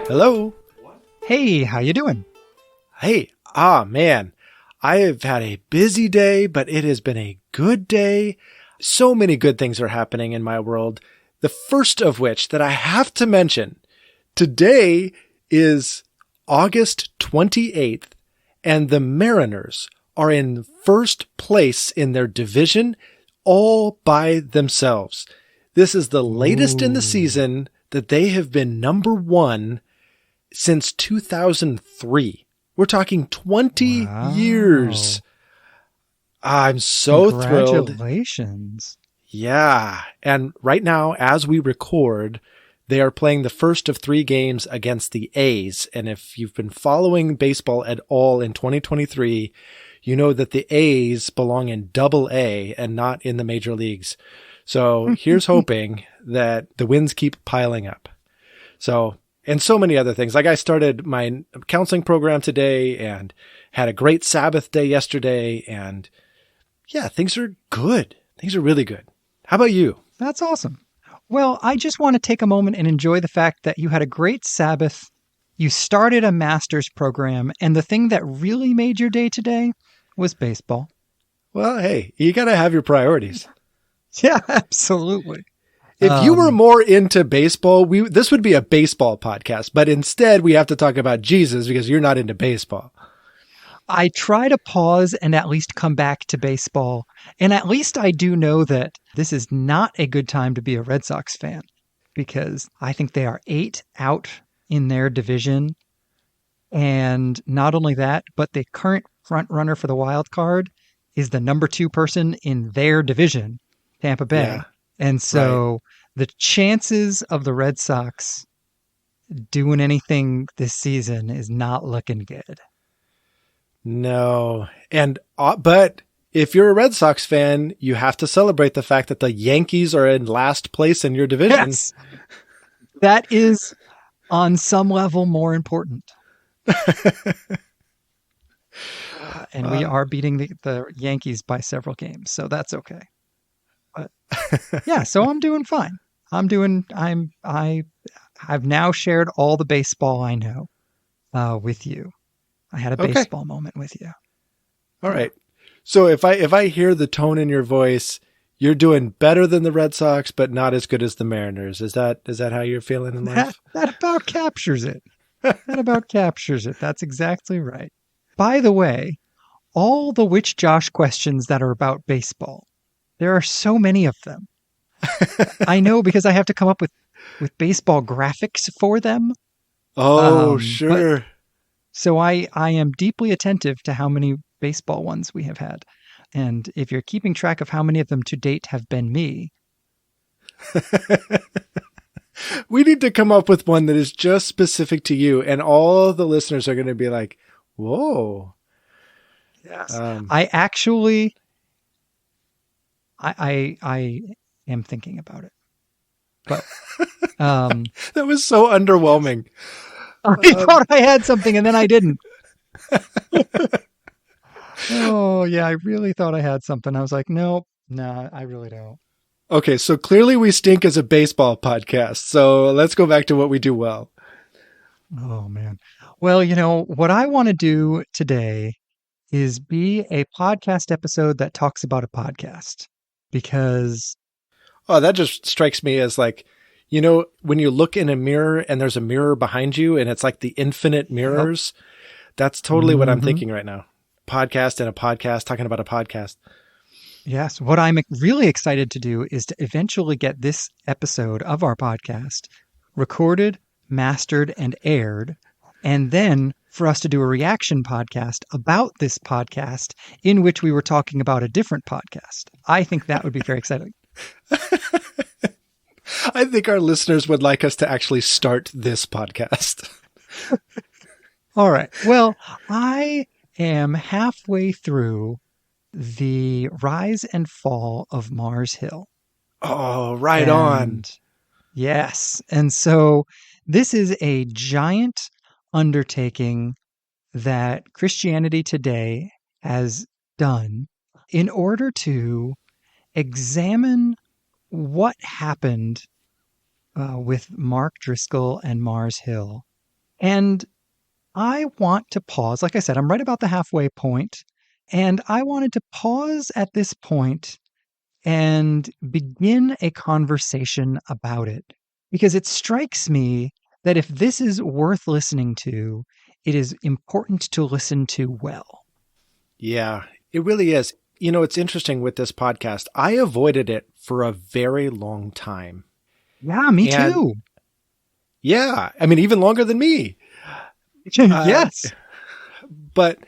Hello. Hey, how you doing? Hey, man, I have had a busy day, but it has been a good day. So many good things are happening in my world. The first of which that I have to mention, today is August 28th, and the Mariners are in first place in their division all by themselves. This is the latest in the season that they have been number one since 2003. We're talking 20 years. I'm so thrilled. Congratulations. Yeah. And right now, as we record, they are playing the first of 3 games against the A's. And if you've been following baseball at all in 2023, you know that the A's belong in Double-A and not in the major leagues. So here's hoping that the wins keep piling up. So, and so many other things. Like I started my counseling program today and had a great Sabbath day yesterday. And yeah, things are good. Things are really good. How about you? That's awesome. Well, I just want to take a moment and enjoy the fact that you had a great Sabbath. You started a master's program, and the thing that really made your day today was baseball. Well, hey, you got to have your priorities. Yeah, absolutely. If you were more into baseball, this would be a baseball podcast, but instead we have to talk about Jesus because you're not into baseball. I try to pause and at least come back to baseball. And at least I do know that this is not a good time to be a Red Sox fan because I think they are 8 out in their division. And not only that, but the current front runner for the wild card is the number 2 person in their division, Tampa Bay. Yeah, and so the chances of the Red Sox doing anything this season is not looking good. No. And, but if you're a Red Sox fan, you have to celebrate the fact that the Yankees are in last place in your division. Yes. That is on some level more important. And we are beating the Yankees by several games, so that's okay. But yeah, so I'm doing fine. I've now shared all the baseball I know with you. I had a baseball moment with you. All right. So if I hear the tone in your voice, you're doing better than the Red Sox, but not as good as the Mariners. Is that how you're feeling in life? That about captures it. That about captures it. That's exactly right. By the way, all the Which Josh questions that are about baseball, there are so many of them. I know because I have to come up with baseball graphics for them. Oh, sure. So I am deeply attentive to how many baseball ones we have had. And if you're keeping track of how many of them to date have been me. We need to come up with one that is just specific to you. And all the listeners are going to be like, whoa. Yes. I actually, I am thinking about it. But that was so underwhelming. I thought I had something and then I didn't. Oh, yeah, I really thought I had something. I was like, no, I really don't. Okay, so clearly we stink as a baseball podcast. So let's go back to what we do well. Oh, man. Well, what I want to do today is be a podcast episode that talks about a podcast because... Oh, that just strikes me as like, when you look in a mirror and there's a mirror behind you and it's like the infinite mirrors, that's totally what I'm thinking right now. Podcast and a podcast, talking about a podcast. Yes. What I'm really excited to do is to eventually get this episode of our podcast recorded, mastered, and aired, and then for us to do a reaction podcast about this podcast in which we were talking about a different podcast. I think that would be very exciting. I think our listeners would like us to actually start this podcast. All right. Well, I am halfway through the rise and fall of Mars Hill. Oh, right on. Yes. And so this is a giant undertaking that Christianity Today has done in order to examine what happened with Mark Driscoll and Mars Hill And I want to pause. Like I said, I'm right about the halfway point, and I wanted to pause at this point and begin a conversation about it. Because it strikes me that if this is worth listening to, it is important to listen to well. Yeah, it really is. It's interesting with this podcast. I avoided it for a very long time. Yeah, me And too. yeah, I mean, even longer than me. Yes. But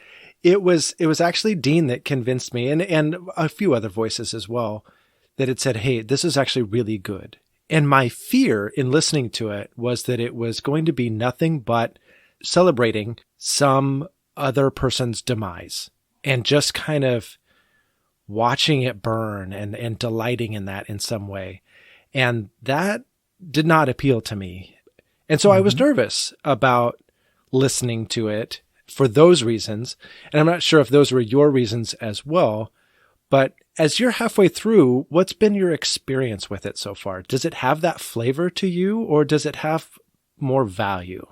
it was actually Dean that convinced me, and a few other voices as well, that had said, hey, this is actually really good. And my fear in listening to it was that it was going to be nothing but celebrating some other person's demise and just kind of watching it burn and delighting in that in some way. And that did not appeal to me. And so I was nervous about listening to it for those reasons. And I'm not sure if those were your reasons as well. But as you're halfway through, what's been your experience with it so far? Does it have that flavor to you, or does it have more value?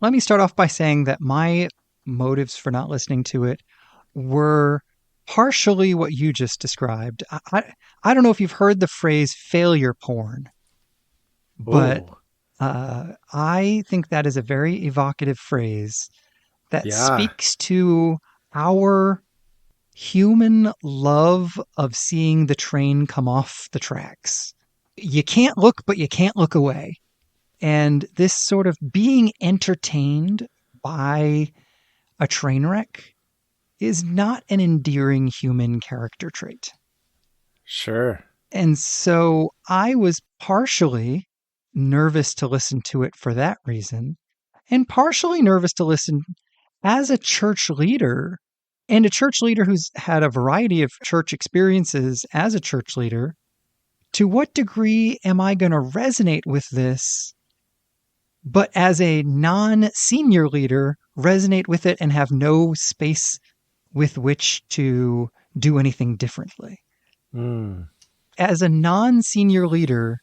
Let me start off by saying that my motives for not listening to it were partially what you just described. I don't know if you've heard the phrase failure porn, but Oh, I think that is a very evocative phrase that yeah, speaks to our human love of seeing the train come off the tracks. You can't look, but you can't look away. And this sort of being entertained by a train wreck is not an endearing human character trait. sure. And so I was partially nervous to listen to it for that reason, and partially nervous to listen as a church leader, and a church leader who's had a variety of church experiences as a church leader. To what degree am I going to resonate with this, but as a non-senior leader, resonate with it and have no space with which to do anything differently? Mm, As a non-senior leader,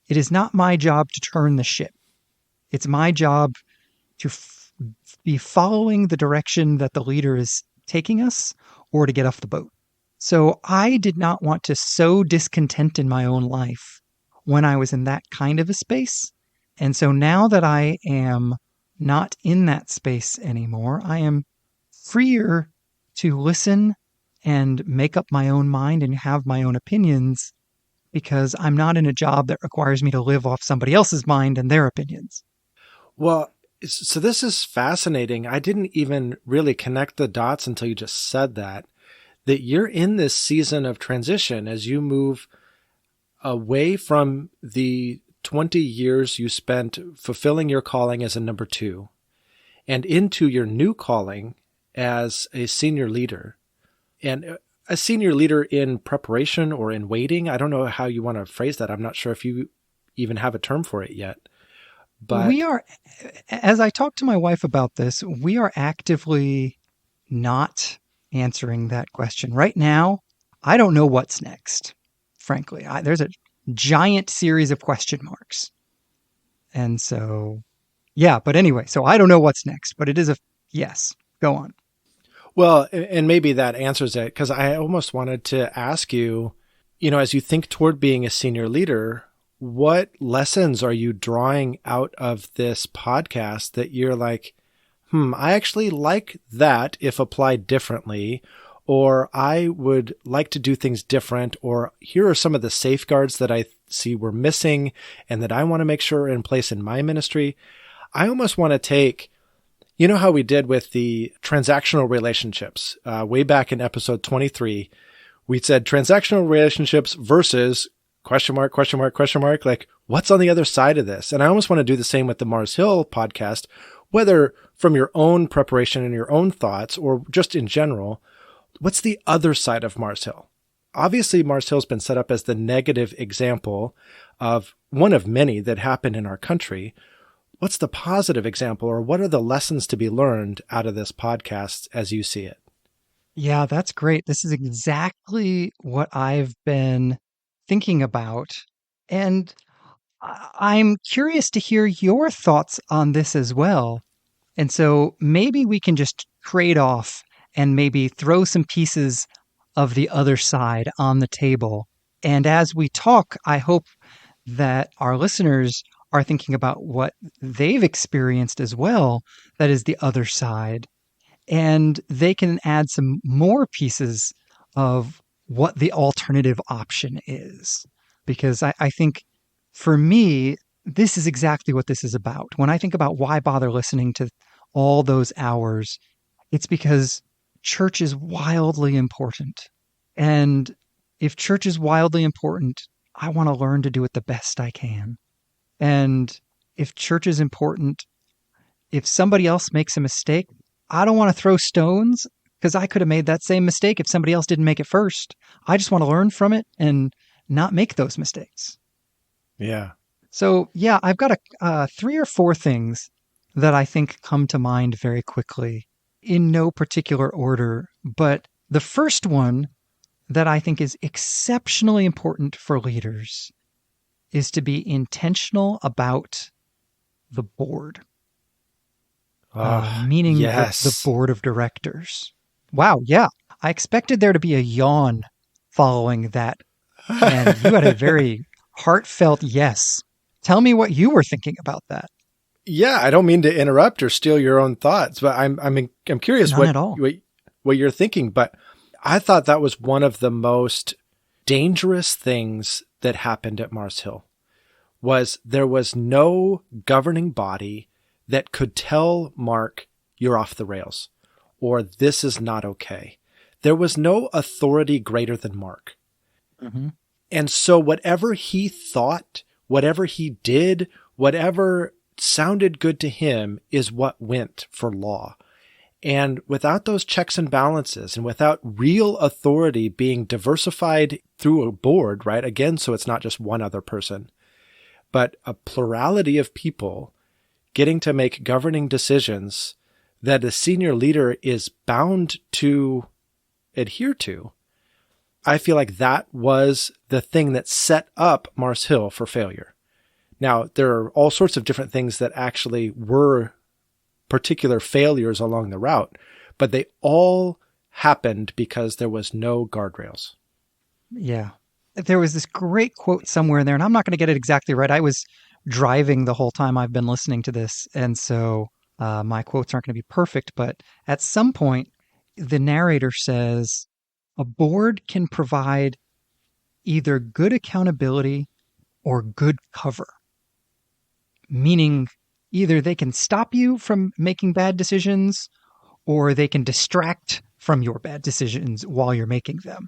it is not my job to turn the ship. It's my job to be following the direction that the leader is taking us, or to get off the boat. So I did not want to sow discontent in my own life when I was in that kind of a space. And so now that I am not in that space anymore, I am freer to listen and make up my own mind and have my own opinions, because I'm not in a job that requires me to live off somebody else's mind and their opinions. well, so this is fascinating. I didn't even really connect the dots until you just said that you're in this season of transition as you move away from the 20 years you spent fulfilling your calling as a number two and into your new calling as a senior leader, and a senior leader in preparation or in waiting. I don't know how you want to phrase that. I'm not sure if you even have a term for it yet, We but are, as I talked to my wife about this, we are actively not answering that question. Right now, I don't know what's next, frankly. There's a giant series of question marks. And so, yeah, but anyway, so I don't know what's next, but it is a yes. Go on. well, and maybe that answers it, because I almost wanted to ask you, as you think toward being a senior leader, what lessons are you drawing out of this podcast that you're like, I actually like that if applied differently, or I would like to do things different, or here are some of the safeguards that I see we're missing and that I want to make sure are in place in my ministry. I almost want to take, how we did with the transactional relationships way back in episode 23, we said transactional relationships versus question mark, question mark, question mark, like what's on the other side of this? And I almost want to do the same with the Mars Hill podcast, whether from your own preparation and your own thoughts or just in general. What's the other side of Mars Hill? Obviously, Mars Hill's been set up as the negative example of one of many that happened in our country. What's the positive example, or what are the lessons to be learned out of this podcast as you see it? Yeah, that's great. This is exactly what I've been thinking about. And I'm curious to hear your thoughts on this as well. And so maybe we can just trade off and maybe throw some pieces of the other side on the table. And as we talk, I hope that our listeners are thinking about what they've experienced as well, that is the other side. And they can add some more pieces of what the alternative option is. Because I think for me, this is exactly what this is about. When I think about why bother listening to all those hours, it's because church is wildly important. And if church is wildly important, I want to learn to do it the best I can. And if church is important, if somebody else makes a mistake, I don't want to throw stones because I could have made that same mistake if somebody else didn't make it first. I just want to learn from it and not make those mistakes. Yeah. So, yeah, I've got 3 or 4 things that I think come to mind very quickly in no particular order. But the first one that I think is exceptionally important for leaders is to be intentional about the board. Meaning yes. the board of directors. Wow, yeah. I expected there to be a yawn following that. And you had a very heartfelt yes. Tell me what you were thinking about that. Yeah, I don't mean to interrupt or steal your own thoughts, but I'm curious what you're thinking. But I thought that was one of the most dangerous things that happened at Mars Hill. Was there was no governing body that could tell Mark, you're off the rails, or this is not okay. There was no authority greater than Mark. Mm-hmm. And so whatever he thought, whatever he did, whatever sounded good to him is what went for law. And without those checks and balances and without real authority being diversified through a board, right? Again, so it's not just one other person, but a plurality of people getting to make governing decisions that a senior leader is bound to adhere to. I feel like that was the thing that set up Mars Hill for failure. Now, there are all sorts of different things that actually were particular failures along the route, but they all happened because there was no guardrails. Yeah. There was this great quote somewhere in there, and I'm not going to get it exactly right. I was driving the whole time I've been listening to this, and so my quotes aren't going to be perfect, but at some point, the narrator says, a board can provide either good accountability or good cover. Meaning either they can stop you from making bad decisions or they can distract from your bad decisions while you're making them.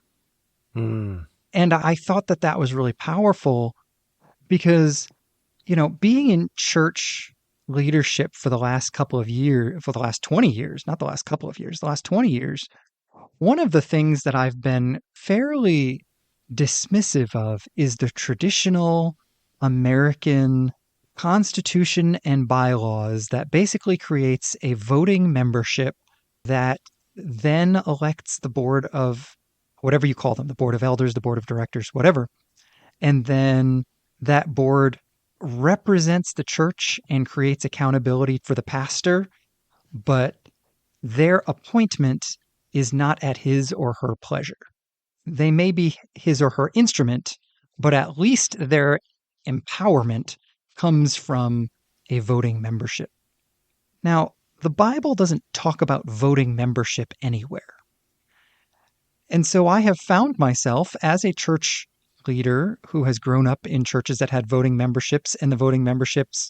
Mm. And I thought that that was really powerful because, you know, being in church leadership for the last couple of years, for the last 20 years, not the last couple of years, the last 20 years, one of the things that I've been fairly dismissive of is the traditional American constitution and bylaws that basically creates a voting membership that then elects the board of whatever you call them, the board of elders, the board of directors, whatever. And then that board represents the church and creates accountability for the pastor, but their appointment is not at his or her pleasure. They may be his or her instrument, but at least their empowerment comes from a voting membership. Now, the Bible doesn't talk about voting membership anywhere. And so I have found myself as a church leader who has grown up in churches that had voting memberships, and the voting memberships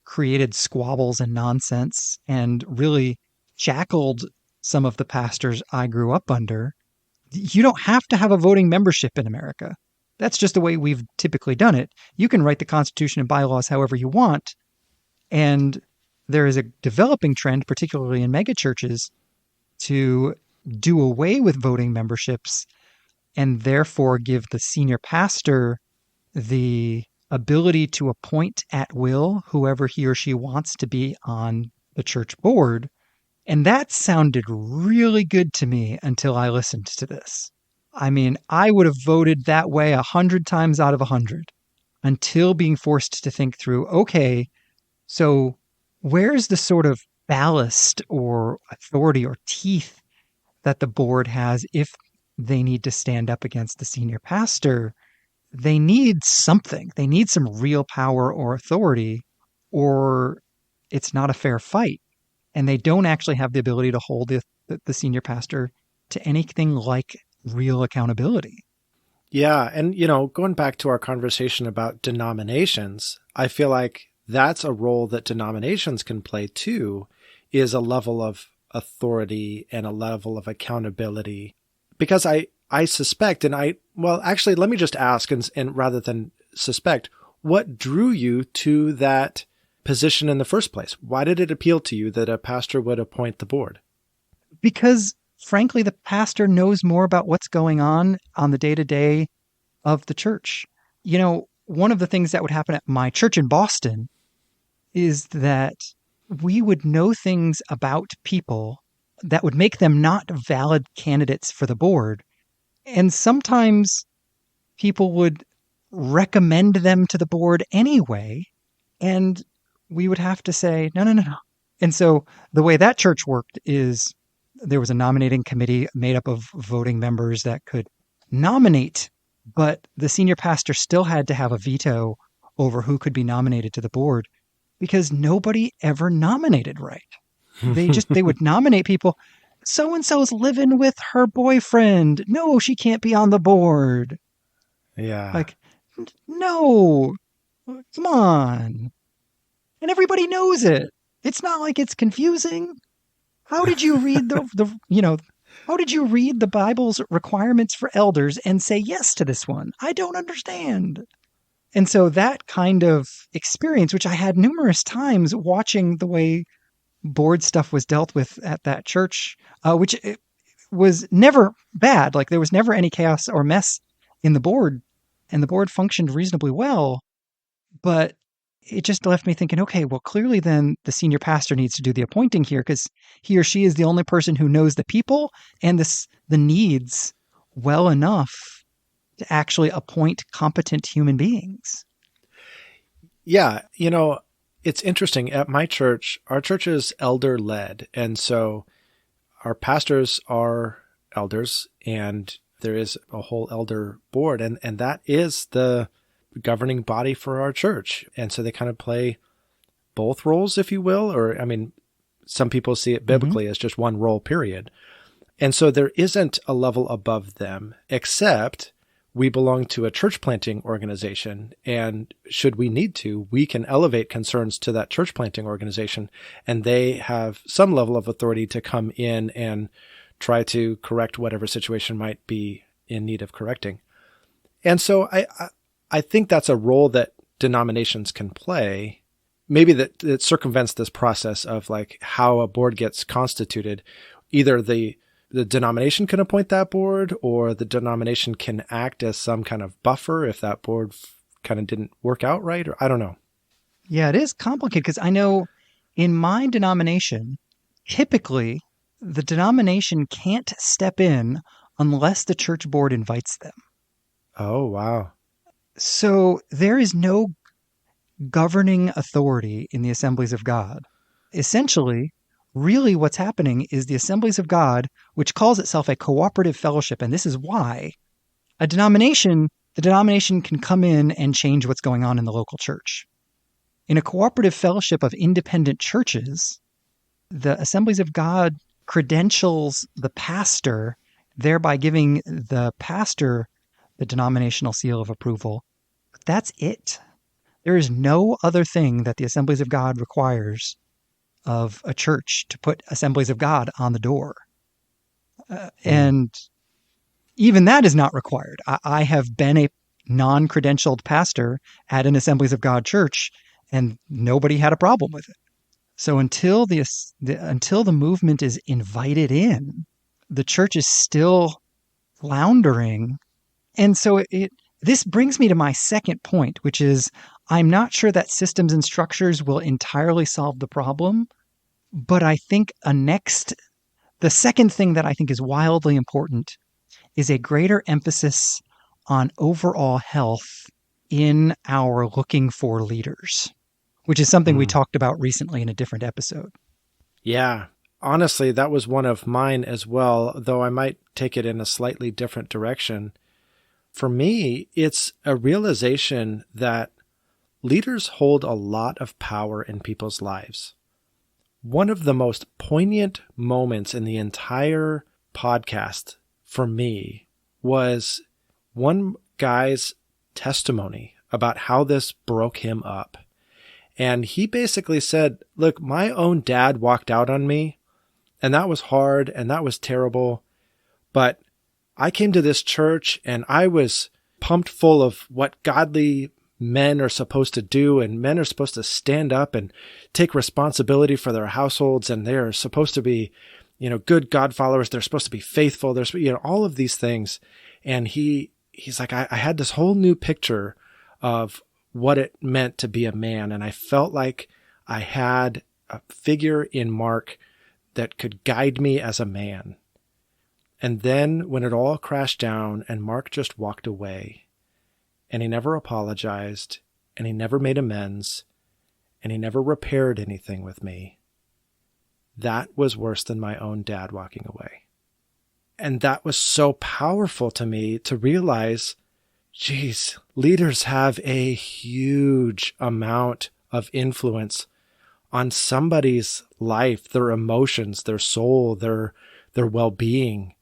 created squabbles and nonsense and really shackled some of the pastors I grew up under. You don't have to have a voting membership in America. That's just the way we've typically done it. You can write the Constitution and bylaws however you want. And there is a developing trend, particularly in megachurches, to do away with voting memberships and therefore give the senior pastor the ability to appoint at will whoever he or she wants to be on the church board. And that sounded really good to me until I listened to this. I mean, I would have voted that way 100 times out of 100. until being forced to think through, okay, so where's the sort of ballast or authority or teeth that the board has if they need to stand up against the senior pastor? They need something. They need some real power or authority, or it's not a fair fight. And they don't actually have the ability to hold the senior pastor to anything like real accountability. Yeah. And, going back to our conversation about denominations, I feel like that's a role that denominations can play too, is a level of authority and a level of accountability. Because I suspect, actually, let me just ask, and rather than suspect, what drew you to that position in the first place? Why did it appeal to you that a pastor would appoint the board? Because frankly, the pastor knows more about what's going on the day-to-day of the church. One of the things that would happen at my church in Boston is that we would know things about people that would make them not valid candidates for the board. And sometimes people would recommend them to the board anyway, and we would have to say, no, no, no, no. And so the way that church worked is there was a nominating committee made up of voting members that could nominate, but the senior pastor still had to have a veto over who could be nominated to the board because nobody ever nominated right. They would nominate people. So-and-so's living with her boyfriend. No, she can't be on the board. Yeah. Like, no, come on. And everybody knows it. It's not like it's confusing. How did you read how did you read the Bible's requirements for elders and say yes to this one? I don't understand. And so that kind of experience, which I had numerous times watching the way board stuff was dealt with at that church, which was never bad. Like there was never any chaos or mess in the board, and the board functioned reasonably well. But it just left me thinking, okay, well, clearly then the senior pastor needs to do the appointing here because he or she is the only person who knows the people and the needs well enough to actually appoint competent human beings. Yeah. It's interesting. At my church, our church is elder led. And so our pastors are elders and there is a whole elder board. And that is the governing body for our church. And so they kind of play both roles, if you will, or some people see it biblically as just one role, period. And so there isn't a level above them, except we belong to a church planting organization. And should we need to, we can elevate concerns to that church planting organization. And they have some level of authority to come in and try to correct whatever situation might be in need of correcting. And so I think that's a role that denominations can play. Maybe that circumvents this process of like how a board gets constituted. Either the denomination can appoint that board, or the denomination can act as some kind of buffer if that board kind of didn't work out right, or I don't know. Yeah, it is complicated because I know in my denomination, typically the denomination can't step in unless the church board invites them. Oh, wow. So there is no governing authority in the Assemblies of God. Essentially, really what's happening is the Assemblies of God, which calls itself a cooperative fellowship, and this is why the denomination can come in and change what's going on in the local church. In a cooperative fellowship of independent churches, the Assemblies of God credentials the pastor, thereby giving the pastor the denominational seal of approval. But that's it. There is no other thing that the Assemblies of God requires of a church to put Assemblies of God on the door. And even that is not required. I have been a non-credentialed pastor at an Assemblies of God church, and nobody had a problem with it. So until the movement is invited in, the church is still floundering. And so this brings me to my second point, which is I'm not sure that systems and structures will entirely solve the problem, but I think the second thing that I think is wildly important is a greater emphasis on overall health in our looking for leaders, which is something we Mm. talked about recently in a different episode. Yeah. Honestly, that was one of mine as well, though I might take it in a slightly different direction. For me, it's a realization that leaders hold a lot of power in people's lives. One of the most poignant moments in the entire podcast for me was one guy's testimony about how this broke him up. And he basically said, look, my own dad walked out on me, and that was hard and that was terrible. But I came to this church and I was pumped full of what godly men are supposed to do, and men are supposed to stand up and take responsibility for their households, and they're supposed to be, good God followers. They're supposed to be faithful. There's, all of these things. And he's like, I had this whole new picture of what it meant to be a man. And I felt like I had a figure in Mark that could guide me as a man. And then when it all crashed down and Mark just walked away, and he never apologized, and he never made amends, and he never repaired anything with me, that was worse than my own dad walking away. And that was so powerful to me to realize, geez, leaders have a huge amount of influence on somebody's life, their emotions, their soul, their well-being.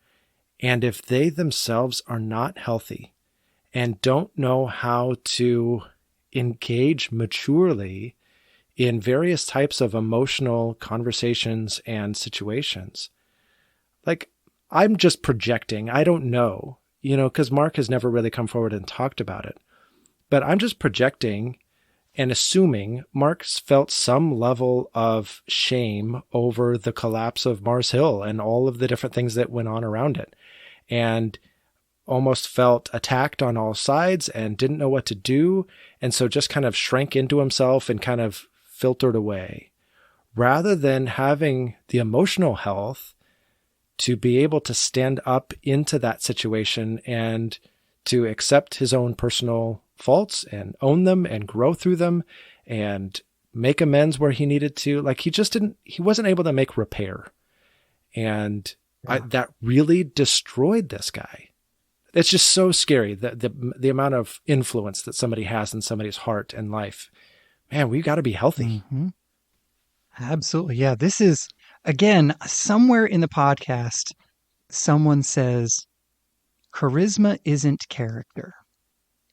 And if they themselves are not healthy and don't know how to engage maturely in various types of emotional conversations and situations, like, I'm just projecting. I don't know, because Mark has never really come forward and talked about it. But I'm just projecting and assuming Mark's felt some level of shame over the collapse of Mars Hill and all of the different things that went on around it, and almost felt attacked on all sides and didn't know what to do. And so just kind of shrank into himself and kind of filtered away, rather than having the emotional health to be able to stand up into that situation and to accept his own personal faults and own them and grow through them and make amends where he needed to. Like, he wasn't able to make repair. And that really destroyed this guy. It's just so scary, the amount of influence that somebody has in somebody's heart and life. Man, we've got to be healthy. Mm-hmm. Absolutely. Yeah. This is, again, somewhere in the podcast, someone says, charisma isn't character.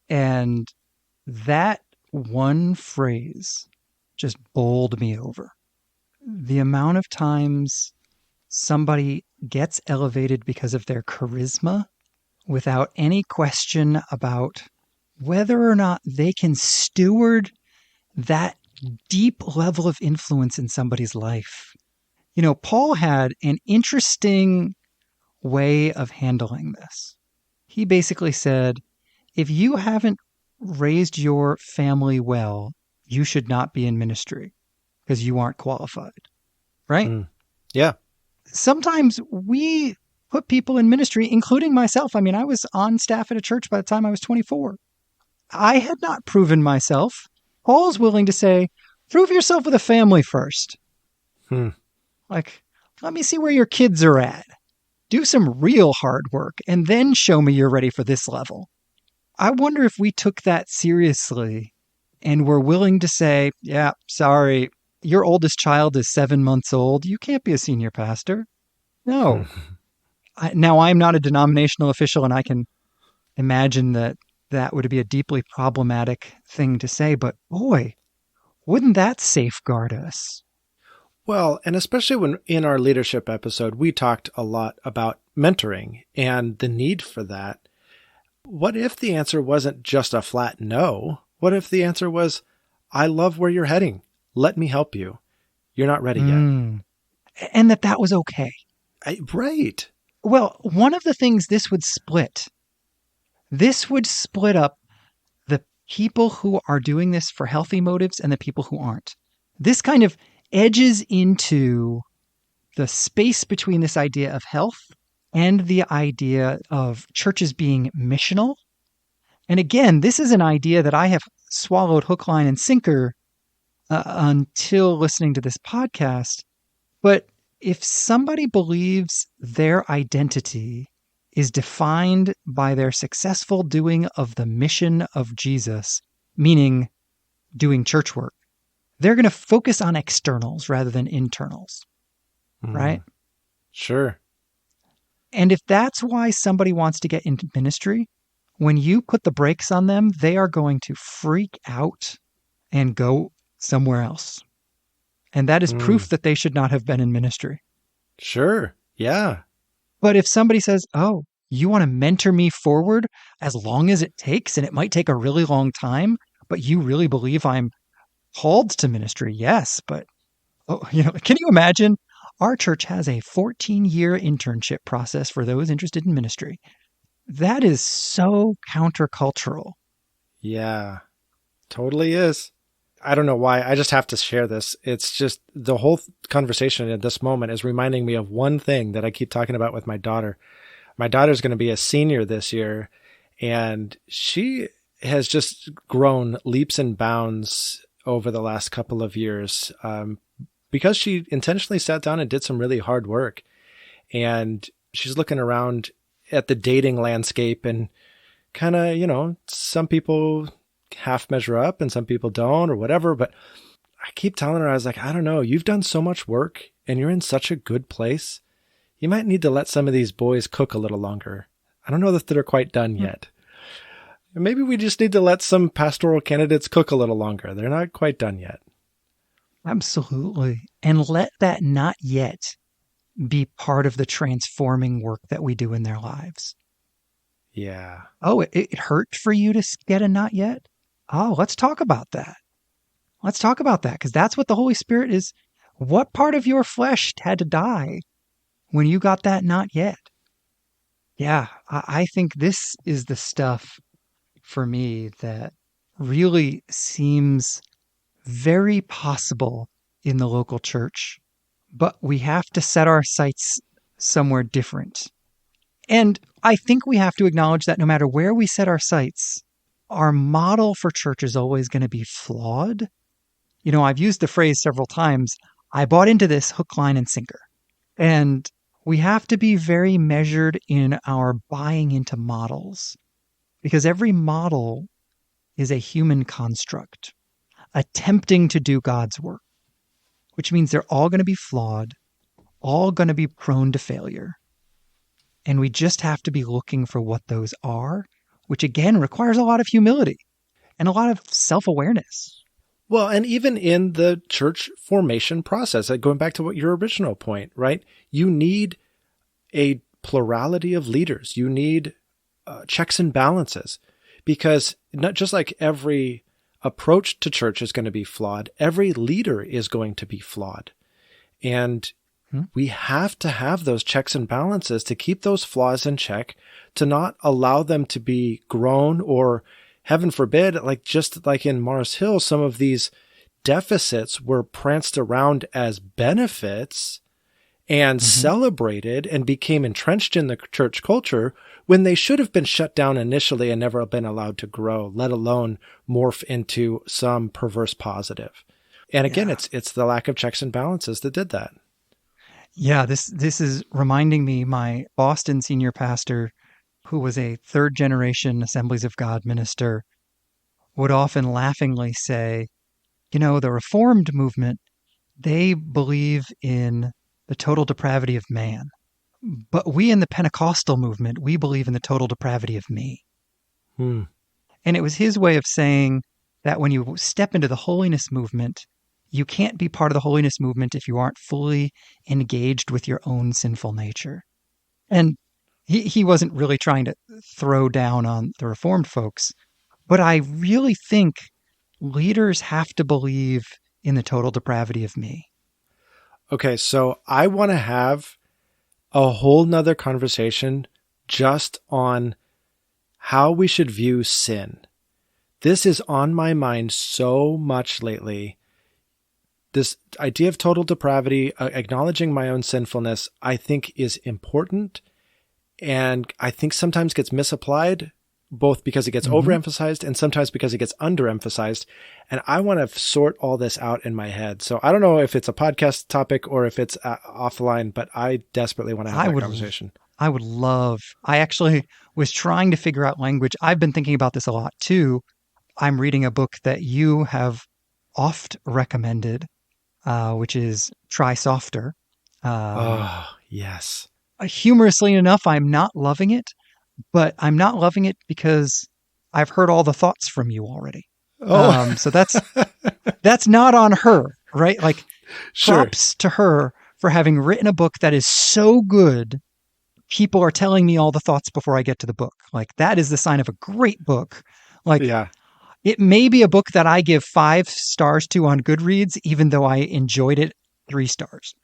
And that one phrase just bowled me over. The amount of times somebody gets elevated because of their charisma without any question about whether or not they can steward that deep level of influence in somebody's life. Paul had an interesting way of handling this. He basically said, if you haven't raised your family well, you should not be in ministry because you aren't qualified, right? Yeah. Sometimes we put people in ministry, including myself. I mean, I was on staff at a church by the time I was 24. I had not proven myself. Paul's willing to say, prove yourself with a family first. Like, let me see where your kids are at. Do some real hard work and then show me you're ready for this level. I wonder if we took that seriously and were willing to say, yeah, sorry, your oldest child is 7 months old. You can't be a senior pastor. No. Now, I'm not a denominational official, and I can imagine that would be a deeply problematic thing to say. But boy, wouldn't that safeguard us? Well, and especially when in our leadership episode, we talked a lot about mentoring and the need for that. What if the answer wasn't just a flat no? What if the answer was, I love where you're heading. Let me help you. You're not ready yet. And that was okay. Right. Well, one of the things this would split up the people who are doing this for healthy motives and the people who aren't. This kind of edges into the space between this idea of health and the idea of churches being missional. And again, this is an idea that I have swallowed hook, line, and sinker until listening to this podcast. But if somebody believes their identity is defined by their successful doing of the mission of Jesus, meaning doing church work, they're going to focus on externals rather than internals, right? Sure. And if that's why somebody wants to get into ministry, when you put the brakes on them, they are going to freak out and go somewhere else. And that is proof that they should not have been in ministry. Sure. Yeah. But if somebody says, oh, you want to mentor me forward as long as it takes, and it might take a really long time, but you really believe I'm called to ministry, yes. But, can you imagine? Our church has a 14-year internship process for those interested in ministry. That is so countercultural. Yeah, totally is. I don't know why. I just have to share this. It's just the whole conversation at this moment is reminding me of one thing that I keep talking about with my daughter. My daughter's going to be a senior this year, and she has just grown leaps and bounds over the last couple of years because she intentionally sat down and did some really hard work. And she's looking around at the dating landscape and kind of, some people half measure up and some people don't or whatever. But I keep telling her, I was like, I don't know, you've done so much work and you're in such a good place. You might need to let some of these boys cook a little longer. I don't know that they're quite done yet. Maybe we just need to let some pastoral candidates cook a little longer. They're not quite done yet. Absolutely. And let that not yet be part of the transforming work that we do in their lives. Yeah. Oh, it hurt for you to get a not yet? Oh, let's talk about that. Let's talk about that, because that's what the Holy Spirit is. What part of your flesh had to die when you got that not yet? Yeah, I think this is the stuff for me that really seems very possible in the local church, but we have to set our sights somewhere different. And I think we have to acknowledge that no matter where we set our sights, our model for church is always going to be flawed. I've used the phrase several times, I bought into this hook, line, and sinker. And we have to be very measured in our buying into models, because every model is a human construct attempting to do God's work, which means they're all going to be flawed, all going to be prone to failure. And we just have to be looking for what those are, which again requires a lot of humility and a lot of self-awareness. Well, and even in the church formation process, going back to what your original point, right? You need a plurality of leaders. You need checks and balances, because not just like every approach to church is going to be flawed, every leader is going to be flawed. And we have to have those checks and balances to keep those flaws in check, to not allow them to be grown, or heaven forbid, just like in Mars Hill, some of these deficits were pranced around as benefits and celebrated and became entrenched in the church culture when they should have been shut down initially and never been allowed to grow, let alone morph into some perverse positive. And again, it's the lack of checks and balances that did that. Yeah, this is reminding me, my Boston senior pastor, who was a third-generation Assemblies of God minister, would often laughingly say, the Reformed movement, they believe in the total depravity of man. But we in the Pentecostal movement, we believe in the total depravity of me. And it was his way of saying that when you step into the holiness movement, you can't be part of the holiness movement if you aren't fully engaged with your own sinful nature. And he wasn't really trying to throw down on the Reformed folks, but I really think leaders have to believe in the total depravity of me. Okay, so I want to have a whole nother conversation just on how we should view sin. This is on my mind so much lately. This idea of total depravity, acknowledging my own sinfulness, I think is important, and I think sometimes gets misapplied both because it gets Mm-hmm. overemphasized and sometimes because it gets underemphasized. And I want to sort all this out in my head. So I don't know if it's a podcast topic or if it's offline, but I desperately want to have that conversation. I would love, I actually was trying to figure out language. I've been thinking about this a lot too. I'm reading a book that you have oft recommended, which is Try Softer. Oh, yes. Humorously enough, I'm not loving it, but I'm not loving it because I've heard all the thoughts from you already. Oh, So that's not on her, right? Like, sure. props to her for having written a book that is so good. People are telling me all the thoughts before I get to the book. Like, that is the sign of a great book. Like, Yeah. it may be a book that I give 5 stars to on Goodreads, even though I enjoyed it 3 stars.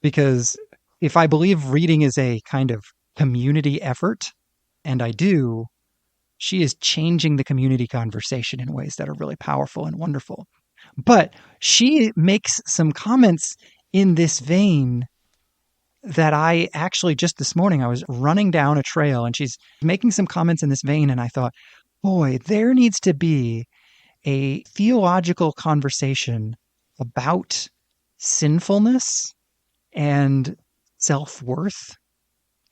Because if I believe reading is a kind of community effort, and I do, she is changing the community conversation in ways that are really powerful and wonderful. But she makes some comments in this vein that I actually just this morning, I was running down a trail and she's making some comments in this vein. And I thought, boy, there needs to be a theological conversation about sinfulness and self-worth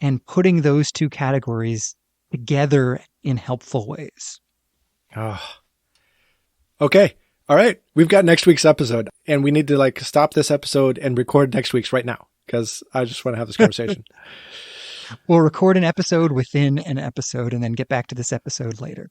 and putting those two categories together in helpful ways. Oh. Okay. All right. We've got next week's episode and we need to stop this episode and record next week's right now because I just want to have this conversation. We'll record an episode within an episode and then get back to this episode later.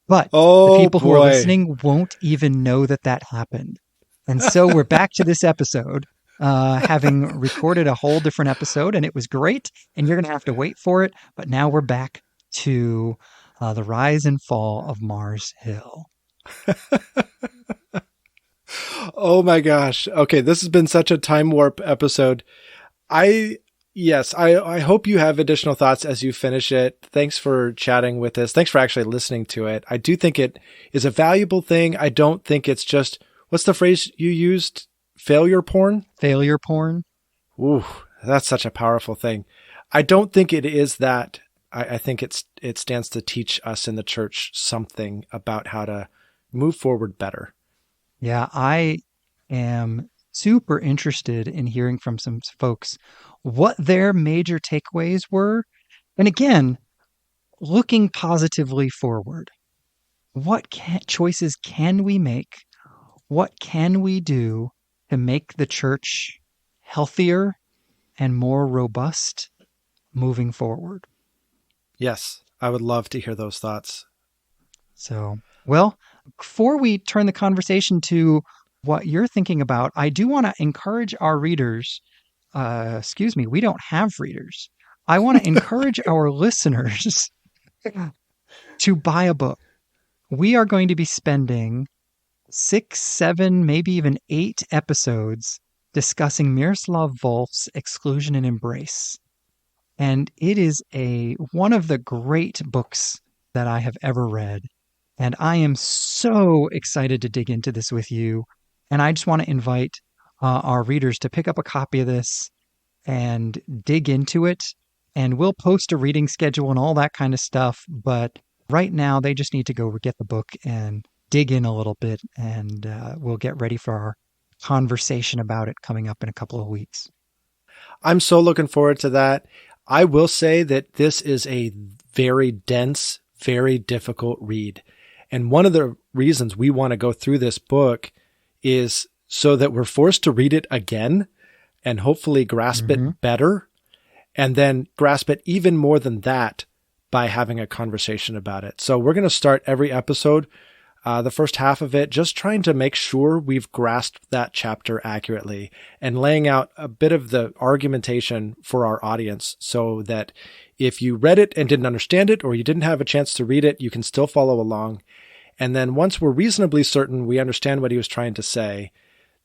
But the Oh, people who are boy. listening won't even know that happened. And so we're back to this episode, having recorded a whole different episode, and it was great, and you're going to have to wait for it. But now we're back to the rise and fall of Mars Hill. Oh my gosh. Okay. This has been such a time warp episode. I hope you have additional thoughts as you finish it. Thanks for chatting with us. Thanks for actually listening to it. I do think it is a valuable thing. I don't think it's just, what's the phrase you used? Failure porn? Failure porn. Ooh, that's such a powerful thing. I don't think it is that. I think it stands to teach us in the church something about how to move forward better. Yeah, I am super interested in hearing from some folks what their major takeaways were. And again, looking positively forward. What choices can we make? What can we do to make the church healthier and more robust moving forward? Yes, I would love to hear those thoughts. So, well, before we turn the conversation to what you're thinking about, I do want to encourage our readers. We don't have readers. I want to encourage our listeners to buy a book. We are going to be spending 6, 7, maybe even 8 episodes discussing Miroslav Volf's Exclusion and Embrace. And it is one of the great books that I have ever read. And I am so excited to dig into this with you. And I just want to invite our readers to pick up a copy of this and dig into it. And we'll post a reading schedule and all that kind of stuff. But right now, they just need to go get the book and dig in a little bit. And we'll get ready for our conversation about it coming up in a couple of weeks. I'm so looking forward to that. I will say that this is a very dense, very difficult read. And one of the reasons we want to go through this book is so that we're forced to read it again and hopefully grasp it better, and then grasp it even more than that by having a conversation about it. So we're going to start every episode, the first half of it, just trying to make sure we've grasped that chapter accurately and laying out a bit of the argumentation for our audience so that if you read it and didn't understand it, or you didn't have a chance to read it, you can still follow along. And then once we're reasonably certain we understand what he was trying to say,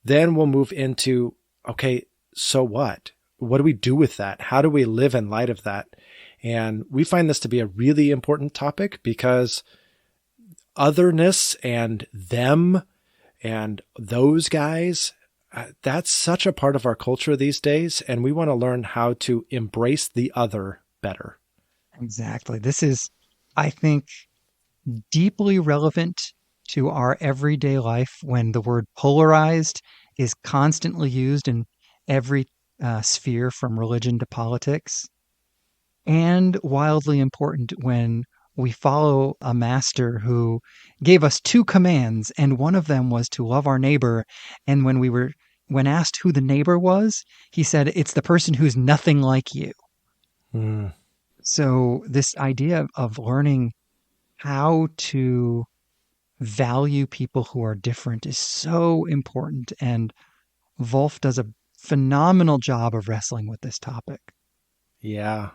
then we'll move into, okay, so what? What do we do with that? How do we live in light of that? And we find this to be a really important topic because otherness and them and those guys, that's such a part of our culture these days. And we want to learn how to embrace the other better. Exactly. This is, I think, deeply relevant to our everyday life when the word polarized is constantly used in every sphere from religion to politics, and wildly important when we follow a master who gave us two commands, and one of them was to love our neighbor. And when asked who the neighbor was, he said, it's the person who's nothing like you. Mm. So this idea of learning how to value people who are different is so important. And Wolf does a phenomenal job of wrestling with this topic. Yeah.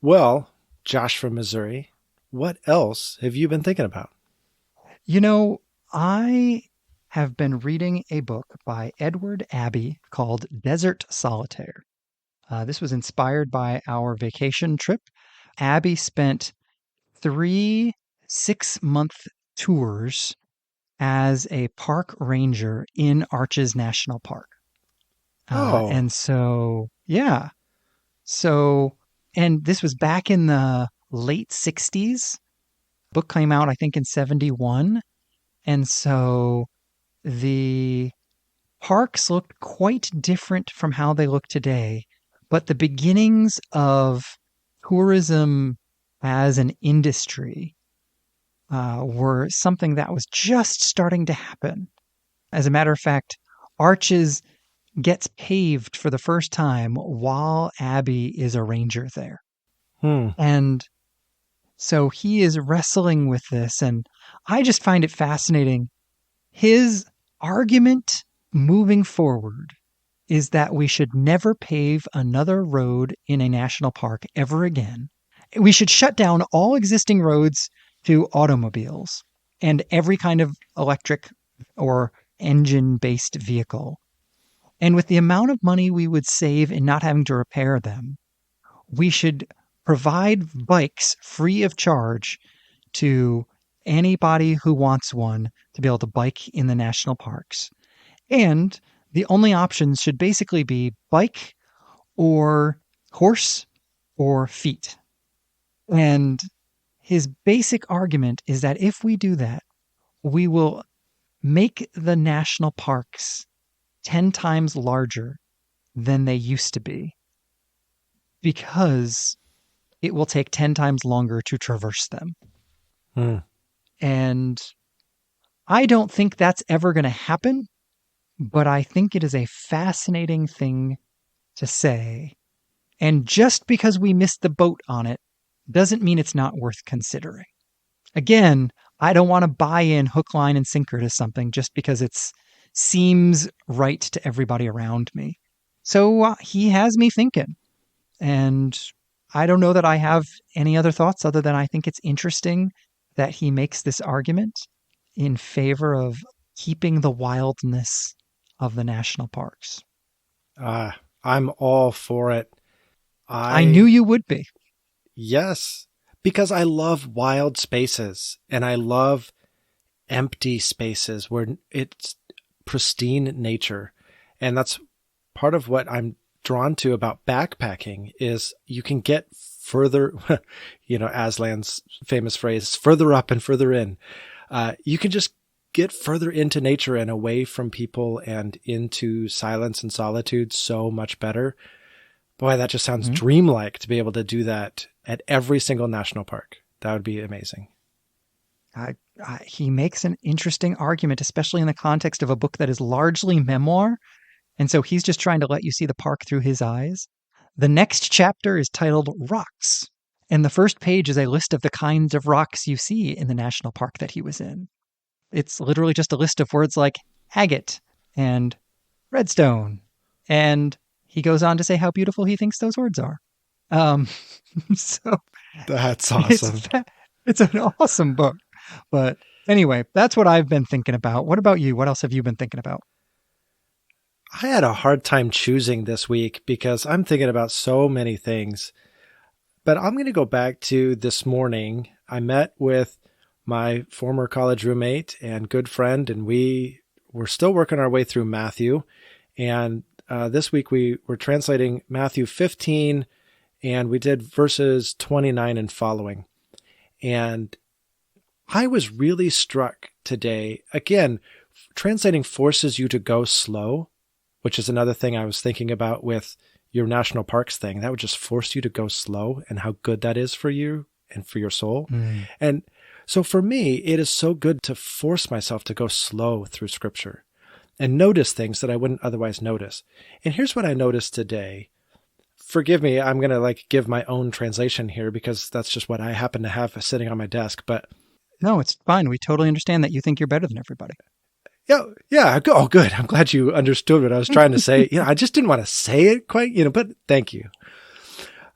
Well, Josh from Missouri, what else have you been thinking about? You know, I have been reading a book by Edward Abbey called Desert Solitaire. This was inspired by our vacation trip. Abbey spent 3 6-month tours as a park ranger in Arches National Park. Oh, And so, yeah. So, and this was back in the late 60s. Book came out, I think, in 71. And so the parks looked quite different from how they look today. But the beginnings of tourism as an industry were something that was just starting to happen. As a matter of fact, Arches gets paved for the first time while Abbey is a ranger there. hmm. And so he is wrestling with this, and I just find it fascinating. His argument moving forward is that we should never pave another road in a national park ever again. We should shut down all existing roads to automobiles and every kind of electric or engine-based vehicle. And with the amount of money we would save in not having to repair them, we should provide bikes free of charge to anybody who wants one to be able to bike in the national parks. And the only options should basically be bike or horse or feet. And his basic argument is that if we do that, we will make the national parks 10 times larger than they used to be because it will take 10 times longer to traverse them. Hmm. And I don't think that's ever going to happen, but I think it is a fascinating thing to say. And just because we missed the boat on it doesn't mean it's not worth considering. Again, I don't want to buy in hook, line, and sinker to something just because it seems right to everybody around me. So he has me thinking. And I don't know that I have any other thoughts other than I think it's interesting that he makes this argument in favor of keeping the wildness of the national parks. I'm all for it. I knew you would be. Yes, because I love wild spaces and I love empty spaces where it's pristine nature. And that's part of what I'm drawn to about backpacking is you can get further, Aslan's famous phrase, further up and further in. You can just get further into nature and away from people and into silence and solitude so much better. Boy, that just sounds dreamlike to be able to do that at every single national park. That would be amazing. He makes an interesting argument, especially in the context of a book that is largely memoir. And so he's just trying to let you see the park through his eyes. The next chapter is titled Rocks. And the first page is a list of the kinds of rocks you see in the national park that he was in. It's literally just a list of words like agate and redstone. And he goes on to say how beautiful he thinks those words are. So that's awesome. It's an awesome book. But anyway, that's what I've been thinking about. What about you? What else have you been thinking about? I had a hard time choosing this week because I'm thinking about so many things. But I'm going to go back to this morning. I met with my former college roommate and good friend, and we were still working our way through Matthew. And this week we were translating Matthew 15, and we did verses 29 and following. And I was really struck today. Again, translating forces you to go slow, which is another thing I was thinking about with your national parks thing. That would just force you to go slow, and how good that is for you and for your soul. Mm. And so for me, it is so good to force myself to go slow through Scripture and notice things that I wouldn't otherwise notice. And here's what I noticed today. Forgive me, I'm going to give my own translation here because that's just what I happen to have sitting on my desk. But No, it's fine. We totally understand that you think you're better than everybody. yeah. Oh, good. I'm glad you understood what I was trying to say. I just didn't want to say it quite, but thank you.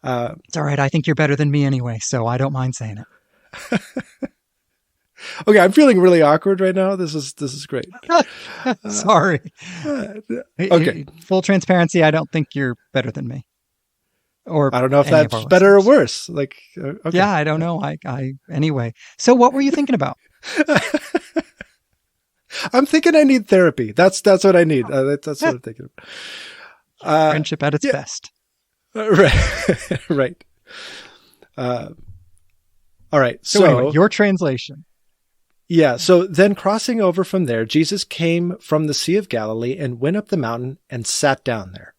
It's all right. I think you're better than me anyway, so I don't mind saying it. Okay, I'm feeling really awkward right now. This is great. Sorry. Okay. Full transparency, I don't think you're better than me. Or I don't know if any of that's our better or listeners. worse. Okay. Yeah, I don't know. Anyway. So what were you thinking about? I'm thinking I need therapy. That's what I need. That's what I'm thinking. Friendship at its best. Right. Right. All right. So anyway, your translation. Yeah. So then crossing over from there, Jesus came from the Sea of Galilee and went up the mountain and sat down there.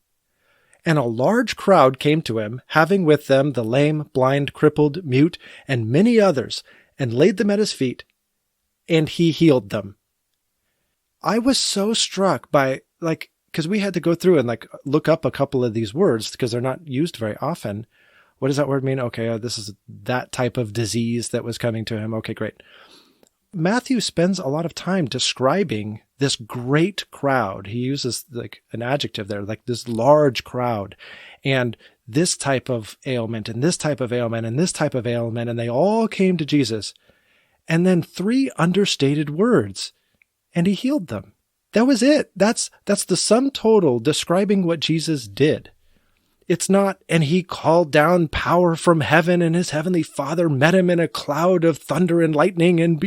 And a large crowd came to him, having with them the lame, blind, crippled, mute, and many others, and laid them at his feet, and he healed them. I was so struck by, because we had to go through and look up a couple of these words because they're not used very often. What does that word mean? Okay, this is that type of disease that was coming to him. Okay, great. Matthew spends a lot of time describing this great crowd. He uses an adjective there, this large crowd, and this type of ailment, and this type of ailment, and this type of ailment, and they all came to Jesus. And then 3 understated words, and he healed them. That was it. That's the sum total describing what Jesus did. It's not, and he called down power from heaven and his heavenly Father met him in a cloud of thunder and lightning and,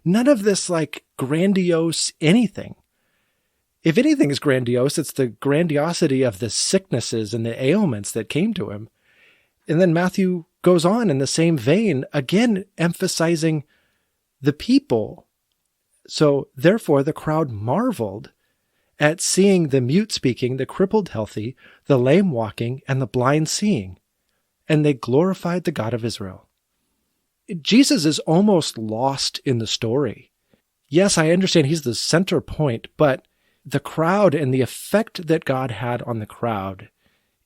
none of this grandiose anything. If anything is grandiose, it's the grandiosity of the sicknesses and the ailments that came to him. And then Matthew goes on in the same vein, again emphasizing the people. So therefore the crowd marveled at seeing the mute speaking, the crippled healthy, the lame walking, and the blind seeing, and they glorified the God of Israel. Jesus is almost lost in the story. Yes, I understand he's the center point, but the crowd and the effect that God had on the crowd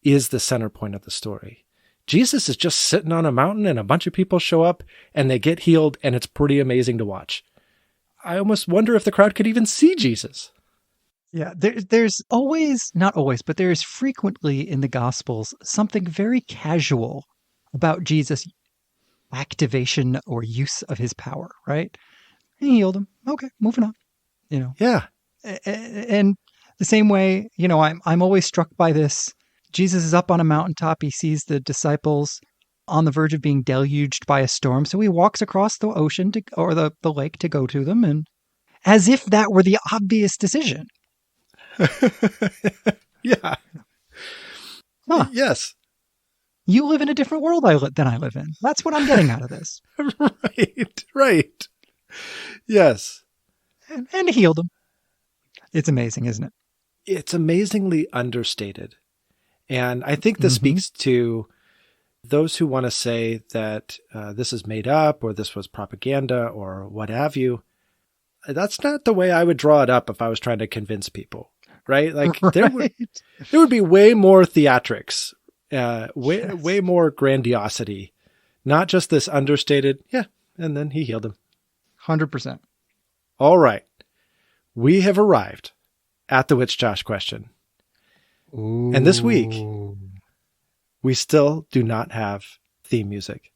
is the center point of the story. Jesus is just sitting on a mountain and a bunch of people show up and they get healed, and it's pretty amazing to watch. I almost wonder if the crowd could even see Jesus. Yeah, there's always, not always, but there is frequently in the Gospels something very casual about Jesus' activation or use of his power, right? He healed him. Okay, moving on. Yeah. And the same way, I'm always struck by this. Jesus is up on a mountaintop. He sees the disciples on the verge of being deluged by a storm. So he walks across the ocean or the lake to go to them, and as if that were the obvious decision. Yeah. Huh. Yes. You live in a different world than I live in. That's what I'm getting out of this. Right. Yes. And he healed him. It's amazing, isn't it? It's amazingly understated. And I think this speaks to those who want to say that this is made up or this was propaganda or what have you. That's not the way I would draw it up if I was trying to convince people, right? There would be way more theatrics, way more grandiosity, not just this understated, and then he healed him. 100%. All right. We have arrived at the Witch Josh question. Ooh. And this week, we still do not have theme music.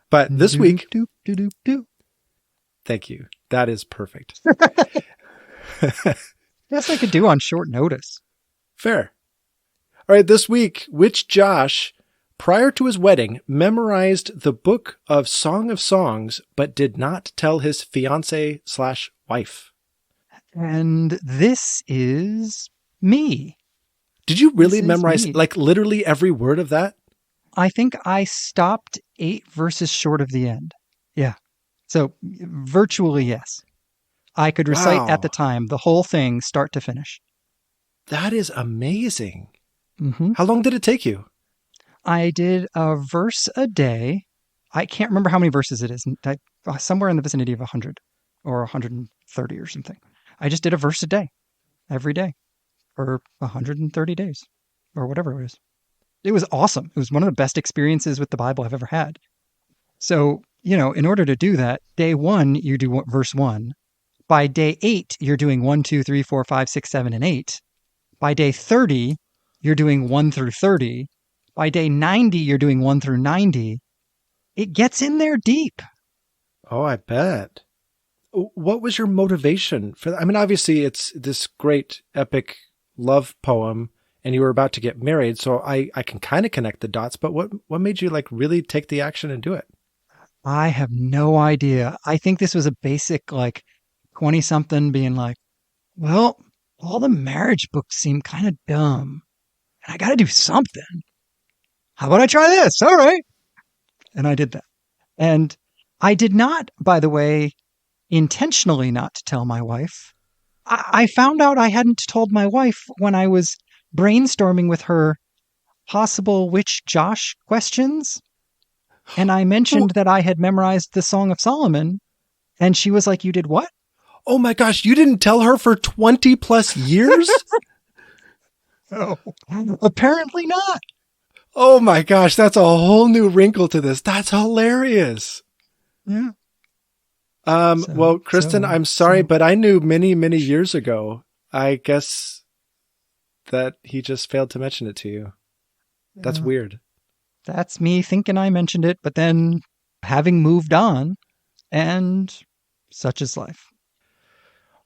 But this week... Thank you. That is perfect. Yes, I could do on short notice. Fair. All right, this week, Witch Josh, prior to his wedding, memorized the book of Song of Songs, but did not tell his fiancé/wife. And this is me. Did you really memorize literally every word of that? I think I stopped 8 verses short of the end. Yeah. So virtually, yes. I could recite Wow. at the time the whole thing, start to finish. That is amazing. Mm-hmm. How long did it take you? I did a verse a day. I can't remember how many verses it is. Somewhere in the vicinity of 100 or 130 or something. I just did a verse a day, every day, for 130 days or whatever it is. It was awesome. It was one of the best experiences with the Bible I've ever had. So, in order to do that, day 1, you do verse 1. By day 8, you're doing 1, 2, 3, 4, 5, 6, 7, and 8. By day 30, you're doing 1 through 30. By day 90, you're doing 1 through 90. It gets in there deep. Oh, I bet. What was your motivation for that? I mean, obviously it's this great epic love poem and you were about to get married. So I can kind of connect the dots, but what made you like really take the action and do it? I have no idea. I think this was a basic, 20-something being like, well, all the marriage books seem kind of dumb. And I got to do something. How about I try this? All right. And I did that. And I did not, by the way, intentionally not to tell my wife. I found out I hadn't told my wife when I was brainstorming with her possible which Josh questions. And I mentioned that I had memorized the Song of Solomon. And she was like, you did what? Oh my gosh, you didn't tell her for 20 plus years? Oh, apparently not. Oh my gosh, that's a whole new wrinkle to this. That's hilarious. Yeah. Well, Kristen, I'm sorry, but I knew many, many years ago. I guess that he just failed to mention it to you. That's weird. That's me thinking I mentioned it, but then having moved on, and such is life.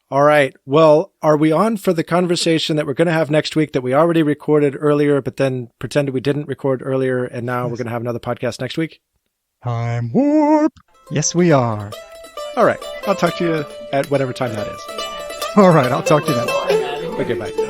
All right. Well, are we on for the conversation that we're going to have next week that we already recorded earlier, but then pretended we didn't record earlier, and now we're going to have another podcast next week? Time warp. Yes, we are. All right. I'll talk to you at whatever time that is. All right. I'll talk to you then. Okay, bye.